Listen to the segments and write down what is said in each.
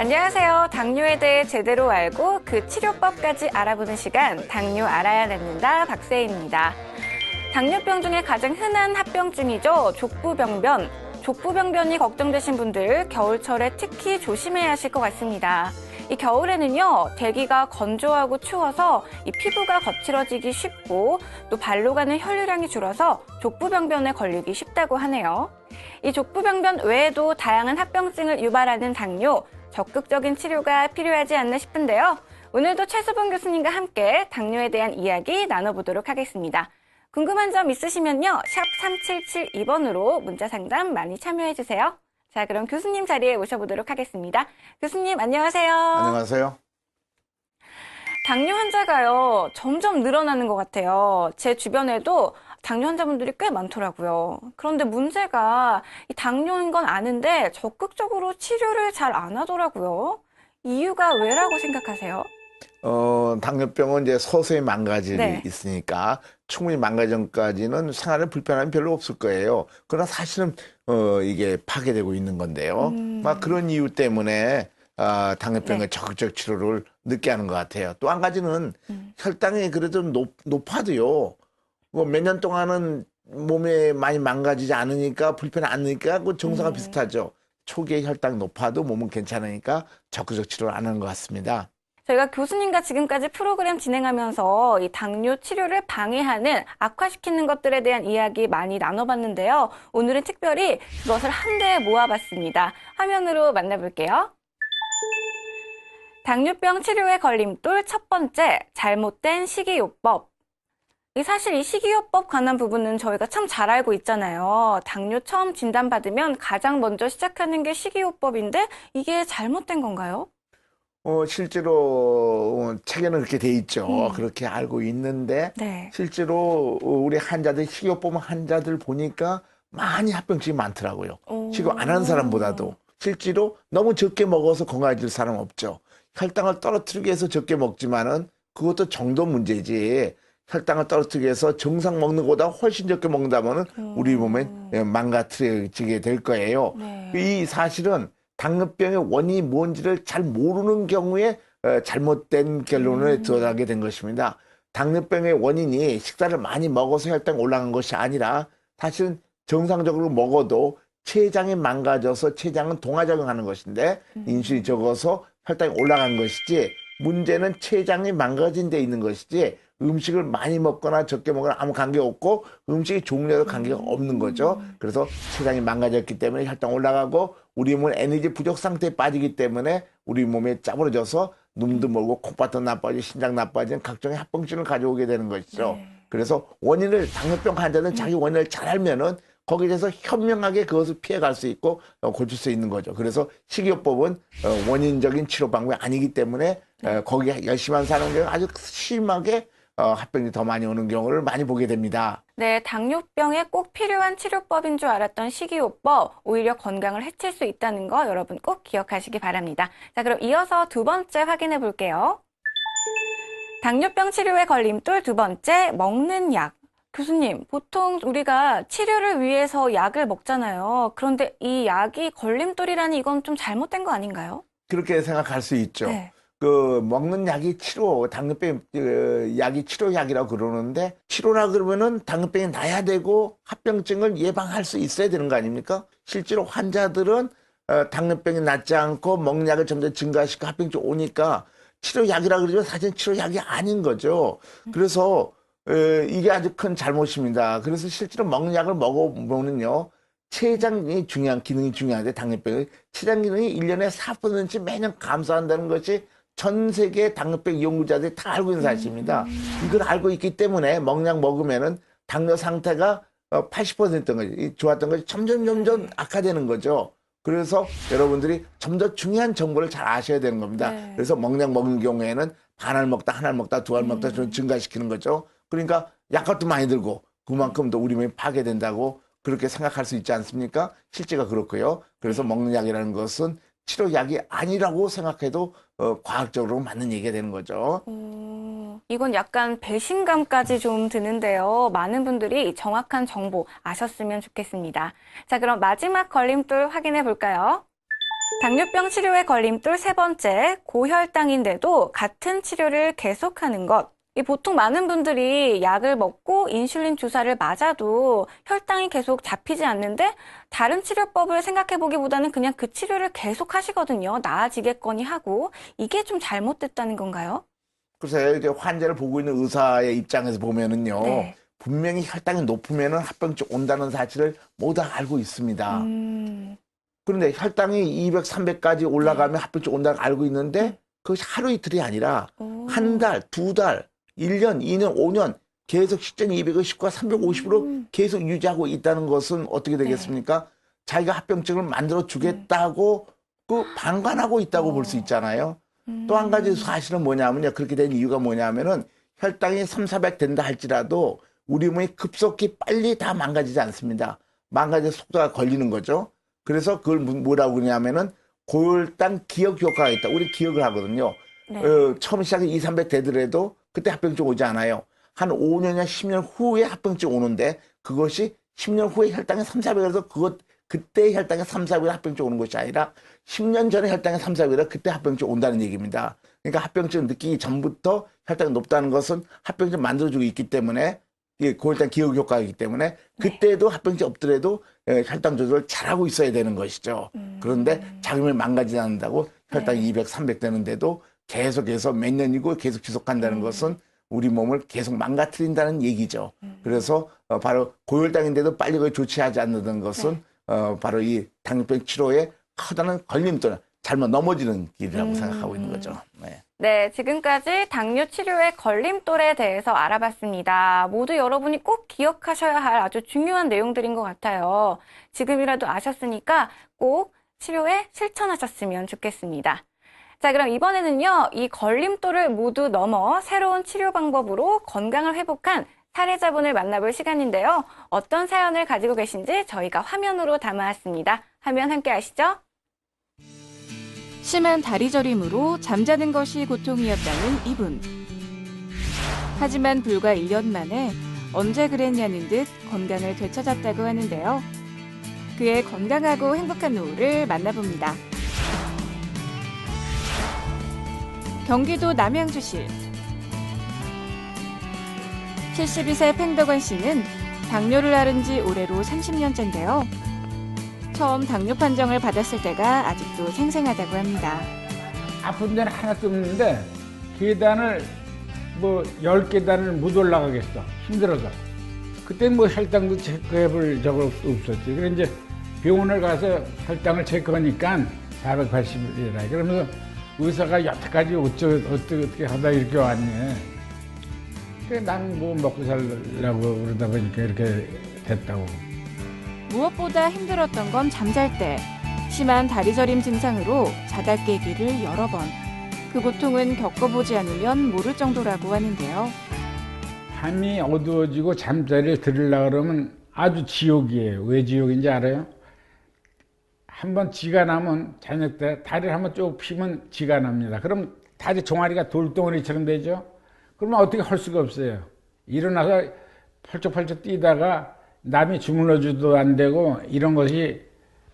안녕하세요. 당뇨에 대해 제대로 알고 그 치료법까지 알아보는 시간, 당뇨 알아야 낫는다 박세희입니다. 당뇨병 중에 가장 흔한 합병증이죠. 족부병변. 족부병변이 걱정되신 분들 겨울철에 특히 조심해야 하실 것 같습니다. 이 겨울에는요, 대기가 건조하고 추워서 이 피부가 거칠어지기 쉽고 또 발로 가는 혈류량이 줄어서 족부병변에 걸리기 쉽다고 하네요. 이 족부병변 외에도 다양한 합병증을 유발하는 당뇨, 적극적인 치료가 필요하지 않나 싶은데요. 오늘도 최수봉 교수님과 함께 당뇨에 대한 이야기 나눠보도록 하겠습니다. 궁금한 점 있으시면요, 샵 3772번으로 문자 상담 많이 참여해주세요. 자, 그럼 교수님 자리에 모셔보도록 하겠습니다. 교수님, 안녕하세요. 안녕하세요. 당뇨 환자가요, 점점 늘어나는 것 같아요. 제 주변에도 당뇨 환자분들이 꽤 많더라고요. 그런데 문제가 이 당뇨인 건 아는데 적극적으로 치료를 잘 안 하더라고요. 이유가 왜라고 생각하세요? 당뇨병은 이제 서서히 망가질 네. 있으니까 충분히 망가기 전까지는 생활에 불편함이 별로 없을 거예요. 그러나 사실은 이게 파괴되고 있는 건데요. 막 그런 이유 때문에 당뇨병의 네. 적극적 치료를 늦게 하는 것 같아요. 또 한 가지는 혈당이 그래도 높아도요. 몇 년 동안은 몸에 많이 망가지지 않으니까 불편이 않으니까 그 정상과 비슷하죠. 초기에 혈당 높아도 몸은 괜찮으니까 적극적 치료를 안 하는 것 같습니다. 저희가 교수님과 지금까지 프로그램 진행하면서 이 당뇨 치료를 방해하는, 악화시키는 것들에 대한 이야기 많이 나눠봤는데요. 오늘은 특별히 그것을 한데에 모아봤습니다. 화면으로 만나볼게요. 당뇨병 치료의 걸림돌 첫 번째, 잘못된 식이요법. 사실 이 식이요법 관한 부분은 저희가 참 잘 알고 있잖아요. 당뇨 처음 진단받으면 가장 먼저 시작하는 게 식이요법인데 이게 잘못된 건가요? 실제로 책에는 그렇게 돼 있죠. 그렇게 알고 있는데 네. 실제로 우리 환자들 식이요법 환자들 보니까 많이 합병증이 많더라고요. 식이요 안 하는 사람보다도 실제로 너무 적게 먹어서 건강해질 사람 없죠. 혈당을 떨어뜨리기 위해서 적게 먹지만은 그것도 정도 문제지. 혈당을 떨어뜨리기 위해서 정상 먹는 것보다 훨씬 적게 먹는다면은 우리 몸에 망가뜨려지게 될 거예요. 네. 이 사실은 당뇨병의 원인이 뭔지를 잘 모르는 경우에 잘못된 결론을 도달하게 된 것입니다. 당뇨병의 원인이 식사를 많이 먹어서 혈당이 올라간 것이 아니라 사실은 정상적으로 먹어도 췌장이 망가져서 췌장은 동화작용하는 것인데 인슐린이 적어서 혈당이 올라간 것이지 문제는 췌장이 망가진 데 있는 것이지 음식을 많이 먹거나 적게 먹거나 아무 관계없고 음식의 종류와 관계가 없는 거죠. 그래서 췌장이 망가졌기 때문에 혈당 올라가고 우리 몸은 에너지 부족 상태에 빠지기 때문에 우리 몸에 짜부러져서 눈도 멀고 콧바도 나빠지고 심장 나빠지는 각종의 합병증을 가져오게 되는 것이죠. 그래서 원인을 당뇨병 환자는 자기 원인을 잘 알면은 거기에 대해서 현명하게 그것을 피해갈 수 있고 고칠 수 있는 거죠. 그래서 식이요법은 원인적인 치료 방법이 아니기 때문에 거기에 열심히 하는 사람들은 아주 심하게 합병이 더 많이 오는 경우를 많이 보게 됩니다. 네, 당뇨병에 꼭 필요한 치료법인 줄 알았던 식이요법, 오히려 건강을 해칠 수 있다는 거 여러분 꼭 기억하시기 바랍니다. 자, 그럼 이어서 두 번째 확인해 볼게요. 당뇨병 치료의 걸림돌 두 번째, 먹는 약. 교수님, 보통 우리가 치료를 위해서 약을 먹잖아요. 그런데 이 약이 걸림돌이라니 이건 좀 잘못된 거 아닌가요? 그렇게 생각할 수 있죠. 네. 먹는 약이 당뇨병 약이 치료약이라고 그러는데 치료라 그러면은 당뇨병이 나야 되고 합병증을 예방할 수 있어야 되는 거 아닙니까? 실제로 환자들은 당뇨병이 낫지 않고 먹는 약을 점점 증가시키고 합병증 오니까 치료약이라 그러지만 사실 치료약이 아닌 거죠. 그래서 이게 아주 큰 잘못입니다. 그래서 실제로 먹는 약을 먹어보면요. 췌장이 기능이 중요한데 당뇨병은 췌장 기능이 1년에 4%씩 매년 감소한다는 것이 전 세계 당뇨병 연구자들이 다 알고 있는 사실입니다. 이걸 알고 있기 때문에 먹는 약 먹으면은 당뇨 상태가 80%였던 거지. 좋았던 것이 점점 악화되는 거죠. 그래서 여러분들이 좀 더 중요한 정보를 잘 아셔야 되는 겁니다. 네. 그래서 먹는 약 먹는 경우에는 반알 먹다, 한 알 먹다, 두 알 먹다 좀 증가시키는 거죠. 그러니까 약값도 많이 들고 그만큼 더 우리 몸이 파괴된다고 그렇게 생각할 수 있지 않습니까? 실제가 그렇고요. 그래서 먹는 약이라는 것은 치료약이 아니라고 생각해도 과학적으로 맞는 얘기가 되는 거죠. 이건 약간 배신감까지 좀 드는데요. 많은 분들이 정확한 정보 아셨으면 좋겠습니다. 자, 그럼 마지막 걸림돌 확인해 볼까요? 당뇨병 치료의 걸림돌 세 번째, 고혈당인데도 같은 치료를 계속하는 것. 보통 많은 분들이 약을 먹고 인슐린 주사를 맞아도 혈당이 계속 잡히지 않는데 다른 치료법을 생각해 보기보다는 그냥 그 치료를 계속 하시거든요. 나아지겠거니 하고. 이게 좀 잘못됐다는 건가요? 글쎄요, 이제 환자를 보고 있는 의사의 입장에서 보면은요, 네. 분명히 혈당이 높으면은 합병증 온다는 사실을 모두 알고 있습니다. 그런데 혈당이 200, 300까지 올라가면 합병증 온다는 걸 알고 있는데 그것이 하루 이틀이 아니라 한 달, 두 달, 1년, 2년, 5년 계속 식전이 250과 350으로 계속 유지하고 있다는 것은 어떻게 되겠습니까? 자기가 합병증을 만들어 주겠다고 그 방관하고 있다고 볼 수 있잖아요. 또 한 가지 사실은 뭐냐면요. 그렇게 된 이유가 뭐냐면은 혈당이 3, 400 된다 할지라도 우리 몸이 급속히 빨리 다 망가지지 않습니다. 망가질 속도가 걸리는 거죠. 그래서 그걸 뭐라고 그러냐면은 고혈당 기억 효과가 있다. 우리 기억을 하거든요. 네. 처음 시작에 2, 300 되더라도 그때 합병증 오지 않아요. 한 5년이나 10년 후에 합병증 오는데 그것이 10년 후에 혈당이 3, 400에서 그때 혈당이 3, 400에 합병증 오는 것이 아니라 10년 전에 혈당이 3, 400에서 그때 합병증 온다는 얘기입니다. 그러니까 합병증을 느끼기 전부터 혈당이 높다는 것은 합병증 만들어주고 있기 때문에 고혈당 기억 효과이기 때문에 그때도 합병증 없더라도 혈당 조절을 잘하고 있어야 되는 것이죠. 그런데 자금을 망가지지 않는다고 혈당이 200, 300 되는데도 계속해서 몇 년이고 계속 지속한다는 것은 우리 몸을 계속 망가뜨린다는 얘기죠. 그래서 바로 고혈당인데도 빨리 그걸 조치하지 않는 것은 바로 이 당뇨병 치료에 커다란 걸림돌, 잘못 넘어지는 길이라고 생각하고 있는 거죠. 네. 네, 지금까지 당뇨 치료의 걸림돌에 대해서 알아봤습니다. 모두 여러분이 꼭 기억하셔야 할 아주 중요한 내용들인 것 같아요. 지금이라도 아셨으니까 꼭 치료에 실천하셨으면 좋겠습니다. 자, 그럼 이번에는요, 이 걸림돌을 모두 넘어 새로운 치료 방법으로 건강을 회복한 사례자분을 만나볼 시간인데요. 어떤 사연을 가지고 계신지 저희가 화면으로 담아왔습니다. 화면 함께 하시죠. 심한 다리 저림으로 잠자는 것이 고통이었다는 이분. 하지만 불과 1년 만에 언제 그랬냐는 듯 건강을 되찾았다고 하는데요. 그의 건강하고 행복한 노후를 만나봅니다. 경기도 남양주시 72세 팽덕원 씨는 당뇨를 앓은 지 올해로 30년째인데요. 처음 당뇨 판정을 받았을 때가 아직도 생생하다고 합니다. 아픈 데는 하나도 없는데 계단을 10계단을 못 올라가겠어. 힘들어서. 그때 혈당도 체크해 볼 적 없었지. 그래 이제 병원을 가서 혈당을 체크하니까 480이라. 그러면서 의사가 여태까지 어떻게 하다 이렇게 왔니. 그래 난 먹고 살려고 그러다 보니까 이렇게 됐다고. 무엇보다 힘들었던 건 잠잘 때 심한 다리 저림 증상으로 자다 깨기를 여러 번. 그 고통은 겪어보지 않으면 모를 정도라고 하는데요. 밤이 어두워지고 잠자리에 들으려고 그러면 아주 지옥이에요. 왜 지옥인지 알아요? 한번 지가 나면 저녁 때 다리를 한번 쭉 피면 지가 납니다. 그럼 다리 종아리가 돌덩어리처럼 되죠? 그러면 어떻게 할 수가 없어요. 일어나서 펄쩍펄쩍 뛰다가 남이 주물러줘도 안 되고 이런 것이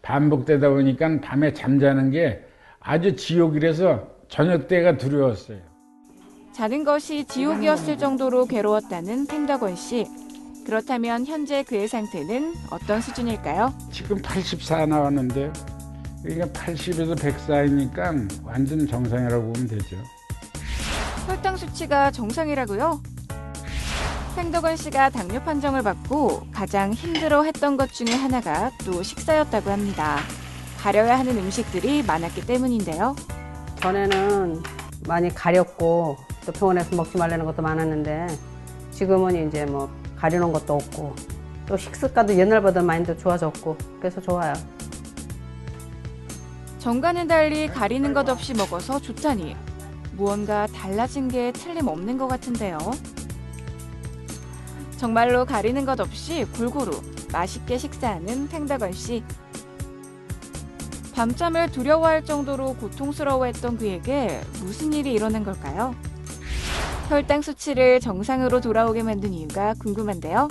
반복되다 보니까 밤에 잠자는 게 아주 지옥이라서 저녁 때가 두려웠어요. 자는 것이 지옥이었을 정도로 괴로웠다는 팽덕원 씨. 그렇다면 현재 그의 상태는 어떤 수준일까요? 지금 84 나왔는데 그러니까 80에서 100 사이니까 완전 정상이라고 보면 되죠. 혈당 수치가 정상이라고요? 팽덕원 씨가 당뇨 판정을 받고 가장 힘들어했던 것 중에 하나가 또 식사였다고 합니다. 가려야 하는 음식들이 많았기 때문인데요. 전에는 많이 가렸고 또 병원에서 먹지 말라는 것도 많았는데 지금은 이제 가려놓은 것도 없고 또 식습관도 옛날보다 많이 더 좋아졌고 그래서 좋아요. 전과는 달리 가리는 것 없이 먹어서 좋다니 무언가 달라진 게 틀림없는 것 같은데요. 정말로 가리는 것 없이 골고루 맛있게 식사하는 팽덕원 씨. 밤잠을 두려워할 정도로 고통스러워했던 그에게 무슨 일이 일어난 걸까요? 혈당 수치를 정상으로 돌아오게 만든 이유가 궁금한데요.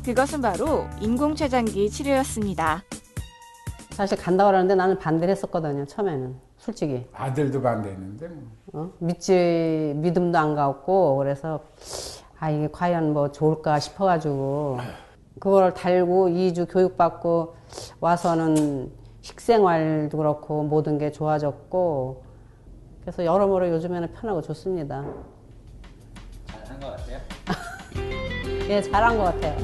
그것은 바로 인공췌장기 치료였습니다. 사실 간다고 그러는데 나는 반대를 했었거든요, 처음에는. 솔직히. 아들도 반대했는데 뭐. 믿음도 안 갔고, 그래서, 이게 과연 뭐 좋을까 싶어가지고, 그걸 달고 2주 교육받고 와서는 식생활도 그렇고, 모든 게 좋아졌고, 그래서 여러모로 요즘에는 편하고 좋습니다. 잘한 것 같아요. 예, 잘한 것 같아요.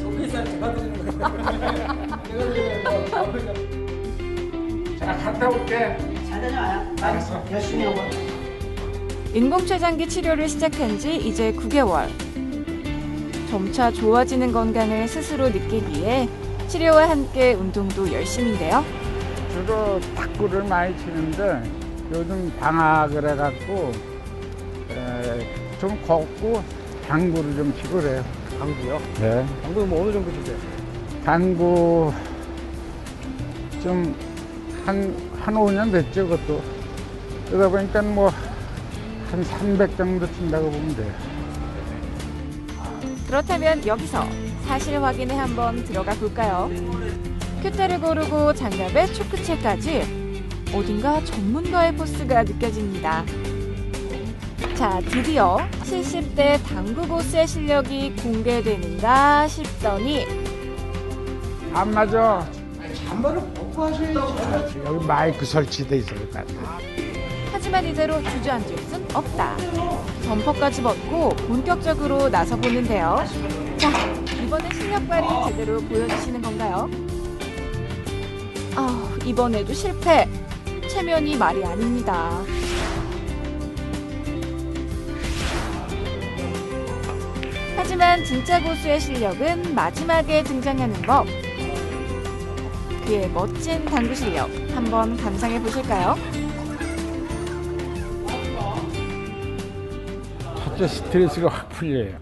속기살 제가 드리는 거예요. 자, 갔다 올게. 잘 다녀와요. 알겠어. 열심히 하고. 인공췌장기 치료를 시작한 지 이제 9개월. 점차 좋아지는 건강을 스스로 느끼기에 치료와 함께 운동도 열심인데요. 주로 탁구를 많이 치는데 요즘 방학을 해갖고 좀 걷고 당구를 좀 치고 그래요. 당구요? 네. 당구는 뭐 어느 정도 주세요? 당구 좀 한 5년 됐죠, 그것도. 그러다 보니까 뭐 한 300 정도 친다고 보면 돼요. 그렇다면 여기서 사실 확인에 한번 들어가 볼까요? 큐대를 고르고 장갑에 초크채까지 어딘가 전문가의 포스가 느껴집니다. 자, 드디어 70대 당구 고수의 실력이 공개되는가 싶더니 안 맞아. 잠바를 벗고 하셔야지. 여기 마이크 설치돼 있을 것 같아. 하지만 이대로 주저앉을 순 없다. 점퍼까지 벗고 본격적으로 나서보는데요. 자, 이번에 실력 발휘 제대로 보여주시는 건가요? 이번에도 실패. 체면이 말이 아닙니다. 하지만 진짜 고수의 실력은 마지막에 등장하는 법. 그의 멋진 당구 실력 한번 감상해 보실까요? 첫째 스트레스가 확 풀려요.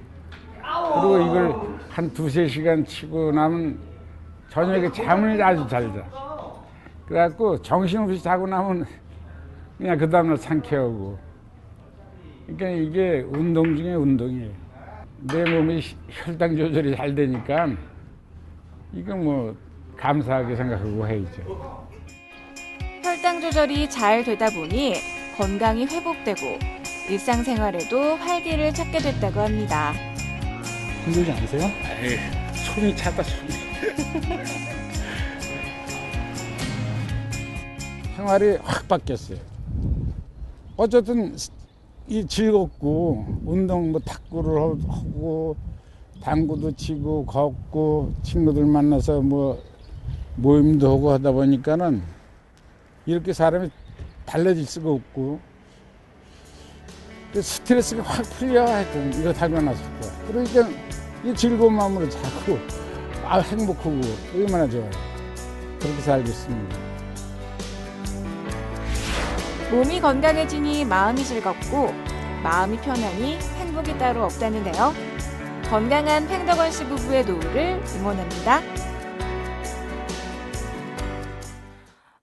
그리고 이걸 한 2~3시간 치고 나면 저녁에 잠을 아주 잘 자. 그래갖고 정신없이 자고 나면 그냥 그 다음날 상쾌하고. 그러니까 이게 운동 중에 운동이에요. 내 몸이 혈당 조절이 잘 되니까 이거 뭐 감사하게 생각하고 해야죠. 혈당 조절이 잘 되다 보니 건강이 회복되고 일상생활에도 활기를 찾게 됐다고 합니다. 힘들지 않으세요? 에이, 손이 차다, 손이. 생활이 확 바뀌었어요. 어쨌든 이 즐겁고 운동 뭐 탁구를 하고 당구도 치고 걷고 친구들 만나서 뭐 모임도 하고 하다 보니까는 이렇게 사람이 달라질 수가 없고 그 스트레스가 확 풀려. 하여튼 이거 달고 나서 그러니까 이 즐거운 마음으로 자꾸 행복하고 얼마나 좋아요. 그렇게 살고 있습니다. 몸이 건강해지니 마음이 즐겁고 마음이 편하니 행복이 따로 없다는데요. 건강한 팽덕원 씨 부부의 노후를 응원합니다.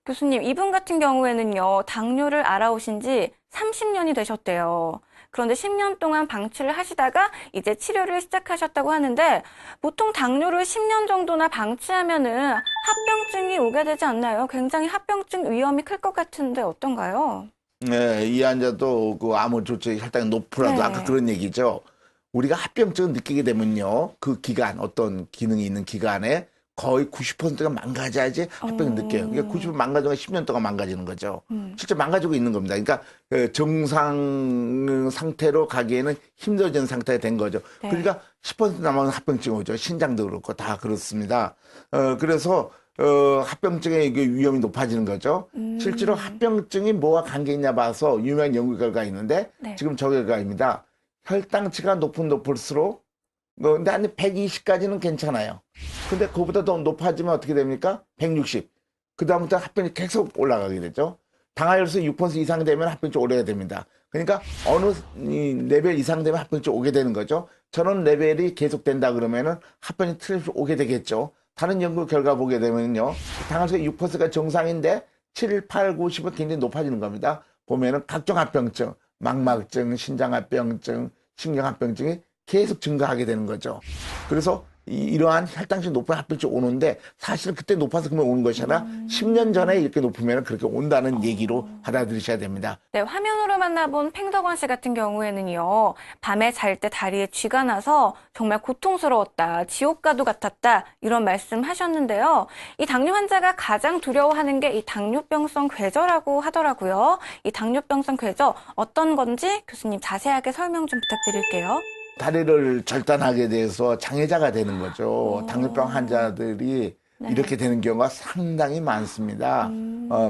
교수님, 이분 같은 경우에는요, 당뇨를 알아오신 지 30년이 되셨대요. 그런데 10년 동안 방치를 하시다가 이제 치료를 시작하셨다고 하는데 보통 당뇨를 10년 정도나 방치하면은 합병증이 오게 되지 않나요? 굉장히 합병증 위험이 클 것 같은데 어떤가요? 네, 이 환자도 그 아무 조치 혈당이 높더라도 네. 아까 그런 얘기죠. 우리가 합병증을 느끼게 되면요, 그 기간, 어떤 기능이 있는 기간에 거의 90%가 망가져야지 합병을 느껴요. 그러니까 90% 망가지면 10년 동안 망가지는 거죠. 실제 망가지고 있는 겁니다. 그러니까 정상 상태로 가기에는 힘들어지는 상태가 된 거죠. 네. 그러니까 10% 남으면 합병증이 오죠. 신장도 그렇고 다 그렇습니다. 그래서 합병증의 이게 위험이 높아지는 거죠. 실제로 합병증이 뭐와 관계 있냐 봐서 유명한 연구 결과가 있는데 네. 지금 저 결과입니다. 혈당치가 높을수록 근데 한 120까지는 괜찮아요. 근데 그거보다 더 높아지면 어떻게 됩니까? 160. 그 다음부터 합병이 계속 올라가게 되죠. 당화혈수 6% 이상 되면 합병증 오래가 됩니다. 그러니까 어느 레벨 이상 되면 합병증 오게 되는 거죠. 저런 레벨이 계속 된다 그러면은 합병이 틀림없이 오게 되겠죠. 다른 연구 결과 보게 되면요, 당화혈수 6%가 정상인데 7, 8, 90은 굉장히 높아지는 겁니다. 보면은 각종 합병증, 망막증, 신장합병증, 신경합병증이 계속 증가하게 되는 거죠. 그래서 이러한 혈당식 높은 합병증 오는데 사실 그때 높아서 그러면 오는 것이 아니라 10년 전에 이렇게 높으면 그렇게 온다는 얘기로 받아들이셔야 됩니다. 네, 화면으로 만나본 팽덕원 씨 같은 경우에는요, 밤에 잘 때 다리에 쥐가 나서 정말 고통스러웠다, 지옥과도 같았다, 이런 말씀 하셨는데요. 이 당뇨 환자가 가장 두려워하는 게 이 당뇨병성 괴저라고 하더라고요. 이 당뇨병성 괴저 어떤 건지 교수님 자세하게 설명 좀 부탁드릴게요. 다리를 절단하게 돼서 장애자가 되는 거죠. 당뇨병 환자들이 네. 이렇게 되는 경우가 상당히 많습니다.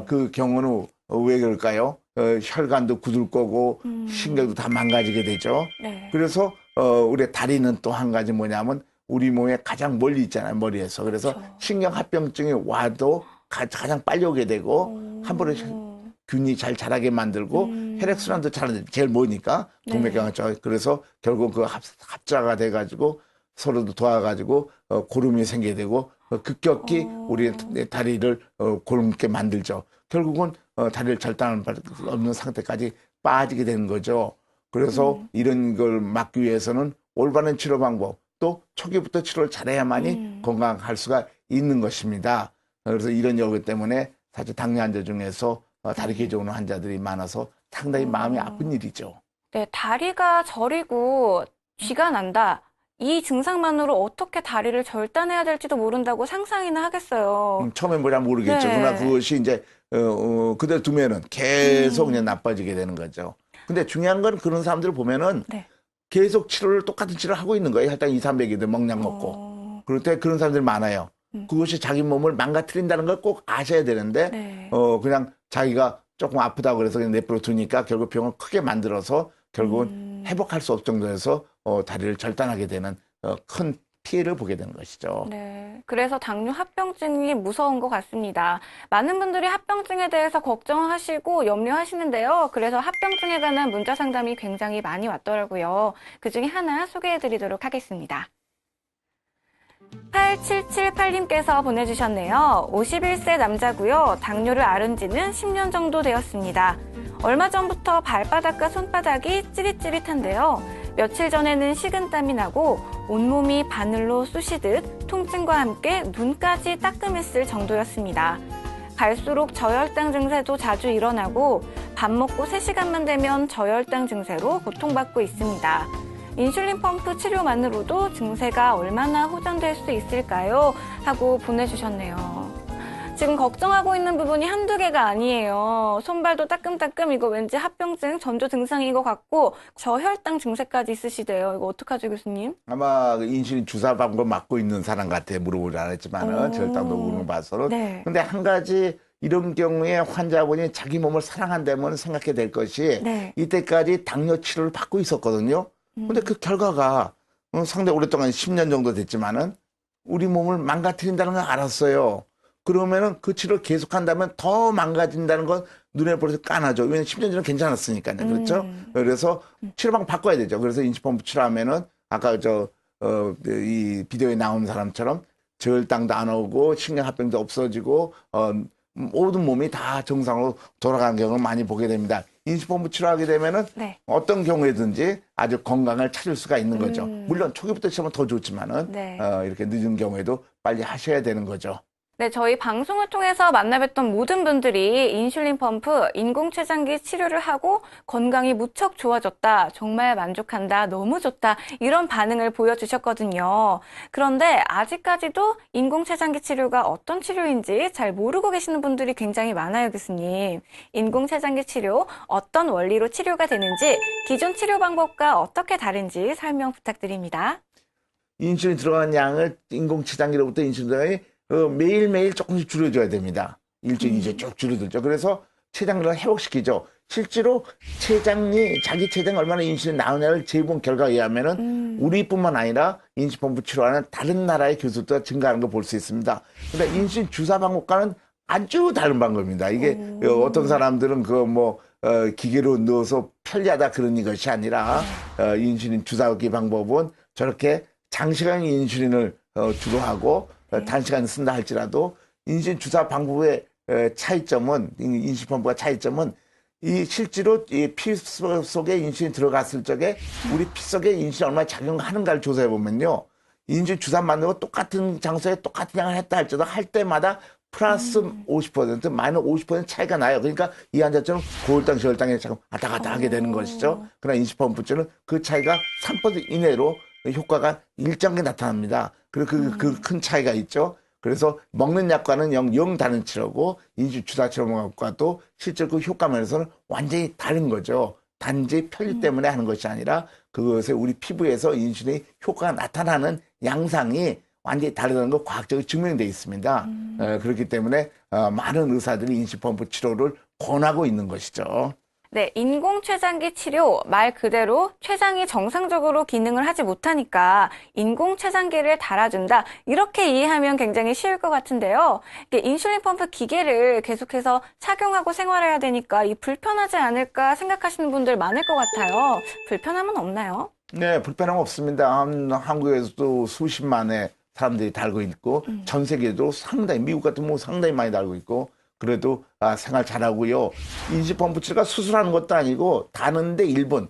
그 경우는 왜 그럴까요? 혈관도 굳을 거고 신경도 다 망가지게 되죠. 네. 그래서 우리 다리는 또 한 가지 뭐냐면 우리 몸에 가장 멀리 있잖아요. 머리에서. 그래서 신경합병증이 와도 가장 빨리 오게 되고 함부로 균이 잘 자라게 만들고 혈액순환도 잘 제일 뭐니까 동맥경화 쪽. 그래서 결국 그 합자가 돼가지고 서로도 도와가지고 고름이 생기게 되고 급격히 우리 다리를 고름게 만들죠. 결국은 다리를 절단할 수 없는 상태까지 빠지게 되는 거죠. 그래서 이런 걸 막기 위해서는 올바른 치료 방법 또 초기부터 치료를 잘해야만이 건강할 수가 있는 것입니다. 그래서 이런 여기 때문에 사실 당뇨 환자 중에서 다리 괴저 오는 환자들이 많아서 상당히 마음이 아픈 일이죠. 네, 다리가 저리고 쥐가 난다. 이 증상만으로 어떻게 다리를 절단해야 될지도 모른다고 상상이나 하겠어요. 처음엔 뭐냐 모르겠죠. 네. 그러나 그것이 이제 그대로 두면은 계속 그냥 나빠지게 되는 거죠. 근데 중요한 건 그런 사람들을 보면은 네. 계속 치료를 똑같은 치료를 하고 있는 거예요. 일단 2, 300이든 먹약 먹고. 그럴 때 그런 사람들이 많아요. 그것이 자기 몸을 망가뜨린다는 걸 꼭 아셔야 되는데 네. 그냥 자기가 조금 아프다고 그래서 그냥 내버려 두니까 결국 병을 크게 만들어서 결국은 회복할 수 없을 정도에서 다리를 절단하게 되는 큰 피해를 보게 되는 것이죠. 네. 그래서 당뇨 합병증이 무서운 것 같습니다. 많은 분들이 합병증에 대해서 걱정하시고 염려하시는데요. 그래서 합병증에 관한 문자 상담이 굉장히 많이 왔더라고요. 그 중에 하나 소개해 드리도록 하겠습니다. 8778님께서 보내주셨네요. 51세 남자고요. 당뇨를 앓은 지는 10년 정도 되었습니다. 얼마 전부터 발바닥과 손바닥이 찌릿찌릿한데요. 며칠 전에는 식은땀이 나고 온몸이 바늘로 쑤시듯 통증과 함께 눈까지 따끔했을 정도였습니다. 갈수록 저혈당 증세도 자주 일어나고 밥 먹고 3시간만 되면 저혈당 증세로 고통받고 있습니다. 인슐린 펌프 치료만으로도 증세가 얼마나 호전될 수 있을까요? 하고 보내주셨네요. 지금 걱정하고 있는 부분이 한두 개가 아니에요. 손발도 따끔따끔 이거 왠지 합병증 전조 증상인 것 같고 저혈당 증세까지 있으시대요. 이거 어떡하죠, 교수님? 아마 인슐린 주사 방법 맞고 있는 사람 같아 물어보지 않았지만은 저혈당도 오는 거 봐서는. 네. 근데 한 가지 이런 경우에 환자분이 자기 몸을 사랑한다면 생각해야 될 것이 네. 이때까지 당뇨 치료를 받고 있었거든요. 근데 그 결과가 상당히 오랫동안 10년 정도 됐지만은 우리 몸을 망가뜨린다는 걸 알았어요. 그러면은 그 치료를 계속한다면 더 망가진다는 건 눈에 보여서 까나죠. 왜냐면 10년 전에 괜찮았으니까요. 그렇죠? 그래서 치료방 바꿔야 되죠. 그래서 인슐린펌프 치료하면은 아까 이 비디오에 나온 사람처럼 저혈당도 안 오고 신경합병도 없어지고 모든 몸이 다 정상으로 돌아가는 경우를 많이 보게 됩니다. 인슐린펌프 치료하게 되면은 네. 어떤 경우에든지 아주 건강을 찾을 수가 있는 거죠. 물론 초기부터 치면 더 좋지만은 네. 이렇게 늦은 경우에도 빨리 하셔야 되는 거죠. 네, 저희 방송을 통해서 만나뵀던 모든 분들이 인슐린 펌프, 인공췌장기 치료를 하고 건강이 무척 좋아졌다, 정말 만족한다, 너무 좋다 이런 반응을 보여주셨거든요. 그런데 아직까지도 인공췌장기 치료가 어떤 치료인지 잘 모르고 계시는 분들이 굉장히 많아요, 교수님. 인공췌장기 치료, 어떤 원리로 치료가 되는지, 기존 치료 방법과 어떻게 다른지 설명 부탁드립니다. 인슐린 들어간 양을 인공췌장기로부터 인슐린 들어가니 매일매일 조금씩 줄여줘야 됩니다. 일주일 이제 쭉 줄어들죠. 그래서 췌장을 회복시키죠. 실제로 자기 췌장이 얼마나 인슐린 나오냐를 재본 결과에 의하면은 우리뿐만 아니라 인슐린 펌프 치료하는 다른 나라의 교수도 증가하는 걸 볼 수 있습니다. 근데 인슐린 주사 방법과는 아주 다른 방법입니다. 이게 어떤 사람들은 기계로 넣어서 편리하다 그런 것이 아니라 인슐린 주사기 방법은 저렇게 장시간 인슐린을 주로 하고 단시간 쓴다 할지라도 인슐린 주사 방법의 차이점은 인슐린 펌프가 차이점은 이 실제로 이 피 속에 인슐린 들어갔을 적에 우리 피 속에 인슐린 얼마나 작용하는가를 조사해 보면요. 인슐린 주사 맞는 똑같은 장소에 똑같은 양을 했다 할지라도 할 때마다 플러스 50%, 마이너스 50% 차이가 나요. 그러니까 이 환자처럼 고혈당, 저혈당에 자꾸 왔다 갔다 하게 되는 것이죠. 그러나 인슐린펌프증은 그 차이가 3% 이내로 효과가 일정하게 나타납니다. 그리고 그 큰 차이가 있죠. 그래서 먹는 약과는 영 다른 치료고 인슐린 주사 치료과도 실제로 그 효과 면에서는 완전히 다른 거죠. 단지 편리 때문에 하는 것이 아니라 그것에 우리 피부에서 인슐린의 효과가 나타나는 양상이 완전히 다르다는 거 과학적으로 증명되어 있습니다. 그렇기 때문에 많은 의사들이 인슐린펌프 치료를 권하고 있는 것이죠. 네, 인공췌장기 치료 말 그대로 췌장이 정상적으로 기능을 하지 못하니까 인공췌장기를 달아준다. 이렇게 이해하면 굉장히 쉬울 것 같은데요. 인슐린 펌프 기계를 계속해서 착용하고 생활해야 되니까 이 불편하지 않을까 생각하시는 분들 많을 것 같아요. 불편함은 없나요? 네, 불편함 없습니다. 한국에서도 수십만의 사람들이 달고 있고 전 세계도 상당히 미국 같은 경우 상당히 많이 달고 있고 그래도 생활 잘하고요. 인슐린펌프 치료가 수술하는 것도 아니고 다는데 1분,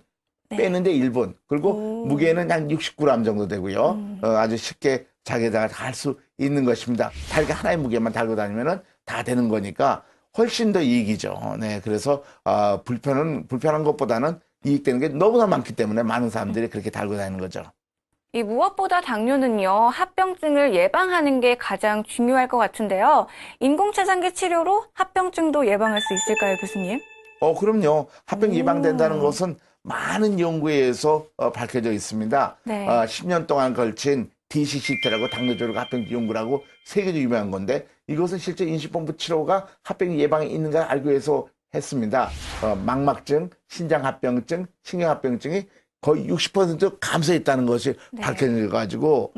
빼는데 1분. 그리고 무게는 한 60g 정도 되고요. 아주 쉽게 자기에다가 할 수 있는 것입니다. 달게 하나의 무게만 달고 다니면은 다 되는 거니까 훨씬 더 이익이죠. 네, 그래서 불편한 것보다는 이익되는 게 너무나 많기 때문에 많은 사람들이 그렇게 달고 다니는 거죠. 이 무엇보다 당뇨는요, 합병증을 예방하는 게 가장 중요할 것 같은데요. 인공췌장기 치료로 합병증도 예방할 수 있을까요, 교수님? 그럼요. 합병 예방된다는 것은 많은 연구에 의해서 밝혀져 있습니다. 네. 10년 동안 걸친 DCCT라고 당뇨조력 합병 연구라고 세계적으로 유명한 건데 이것은 실제 인슐린펌프 치료가 합병 예방에 있는가 알기 위해서 했습니다. 망막증, 신장합병증, 신경합병증이 거의 60% 감소했다는 것이 밝혀져가지고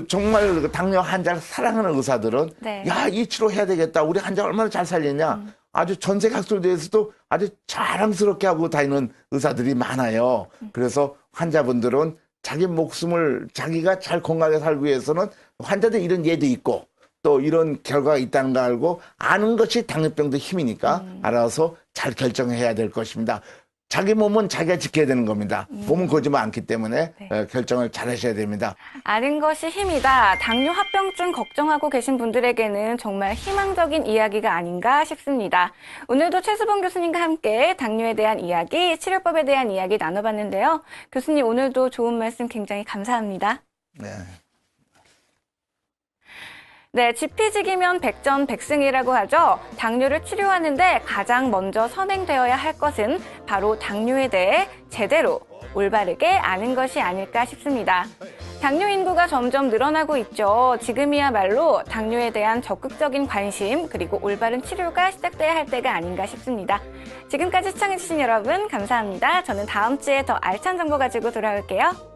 정말 당뇨 환자를 사랑하는 의사들은 야, 이 치료 해야 되겠다. 우리 환자 얼마나 잘 살렸냐. 아주 전 세계 학술대에서도 아주 자랑스럽게 하고 다니는 의사들이 많아요. 그래서 환자분들은 자기 목숨을 자기가 잘 건강하게 살기 위해서는 환자들 이런 예도 있고 또 이런 결과가 있다는 걸 알고 아는 것이 당뇨병도 힘이니까 알아서 잘 결정해야 될 것입니다. 자기 몸은 자기가 지켜야 되는 겁니다. 몸은 거지만 않기 때문에 결정을 잘 하셔야 됩니다. 아는 것이 힘이다. 당뇨 합병증 걱정하고 계신 분들에게는 정말 희망적인 이야기가 아닌가 싶습니다. 오늘도 최수봉 교수님과 함께 당뇨에 대한 이야기, 치료법에 대한 이야기 나눠봤는데요. 교수님 오늘도 좋은 말씀 굉장히 감사합니다. 네. 네, 지피지기면 백전백승이라고 하죠. 당뇨를 치료하는데 가장 먼저 선행되어야 할 것은 바로 당뇨에 대해 제대로 올바르게 아는 것이 아닐까 싶습니다. 당뇨 인구가 점점 늘어나고 있죠. 지금이야말로 당뇨에 대한 적극적인 관심 그리고 올바른 치료가 시작돼야 할 때가 아닌가 싶습니다. 지금까지 시청해주신 여러분 감사합니다. 저는 다음 주에 더 알찬 정보 가지고 돌아올게요.